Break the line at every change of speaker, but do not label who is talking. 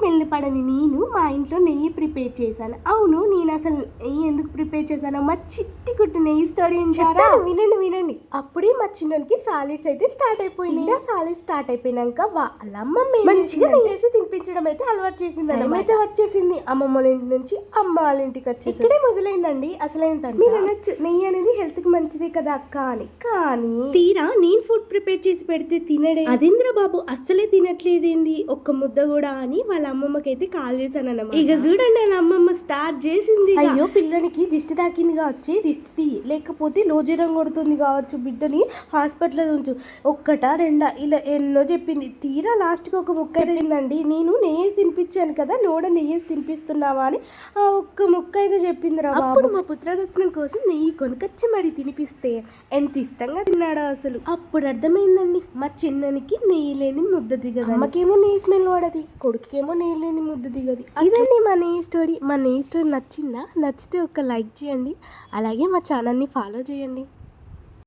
Smell పడని నేను మా ఇంట్లో నెయ్యి ప్రిపేర్ చేశాను. అవును, నేను అసలు నెయ్యి ఎందుకు ప్రిపేర్ చేశాను? మా చిట్టి కుట్టు నెయ్యి స్టోరీ వినండి. అప్పుడే మా చిన్నకి సాలిడ్స్ అయితే స్టార్ట్ అయిపోయింది. సాలిడ్స్ స్టార్ట్ అయిపోయినాక వాళ్ళ అమ్మమ్మ మంచిగా నెయ్యి వేసి తినిపించడం అయితే అలవాటు చేసింది. అయితే వచ్చేసింది అమ్మమ్మ వాళ్ళ ఇంటి నుంచి అమ్మ వాళ్ళ ఇంటికి వచ్చి ఇక్కడే మొదలైందండి అసలైన. మీరు అనొచ్చు నెయ్యి అనేది హెల్త్ కి మంచిది కదా అక్క అని. కానీ తీరా నేను ఫుడ్ ప్రిపేర్ చేసి పెడితే తినడే. అదేంద్ర బాబు అస్సలే తినట్లేదేంది ఒక్క ముద్ద కూడా అని వాళ్ళ అమ్మమ్మకి అయితే కాల్ చేశాను అన్నమాట. ఇక చూడండి వాళ్ళ అమ్మమ్మ స్టార్ట్ చేసింది. అయ్యో పిల్లనికి దిష్టి తాకింది కావచ్చు, దిష్టి తీ, లేకపోతే లోజరం కొడుతుంది కావచ్చు, బిడ్డని హాస్పిటల్లో ఉంచు, ఒక్కటా రెండా ఇలా ఎన్నో చెప్పింది. తీరా లాస్ట్కి ఒక ముక్క అయిందండి. నేను నెయ్యేసి తినిపించాను కదా, నోడ నెయ్యేసి తినిపిస్తున్నావా అని ఆ ఒక్క ముక్క అయితే చెప్పింది రా. అప్పుడు మా పుత్రరత్నం కోసం నెయ్యి కొనుకొచ్చి మరి తినిపిస్తే ఎంత ఇష్టంగా తిన్నాడో అసలు. అప్పుడు అర్థమైందండి మా చిన్ననికి నెయ్యి లేని ముద్ద దిగదు. అమ్మకేమో నెయ్యి స్మెల్ పడది, కొడుకుకేమో నెయ్యి లేని ముద్ద దిగదు. ఇదండి మా నెయ్యి స్టోరీ. మా నెయ్యి స్టోరీ నచ్చిందా? నచ్చితే ఒక లైక్ చేయండి, అలాగే మా ఛానల్ని ఫాలో చేయండి.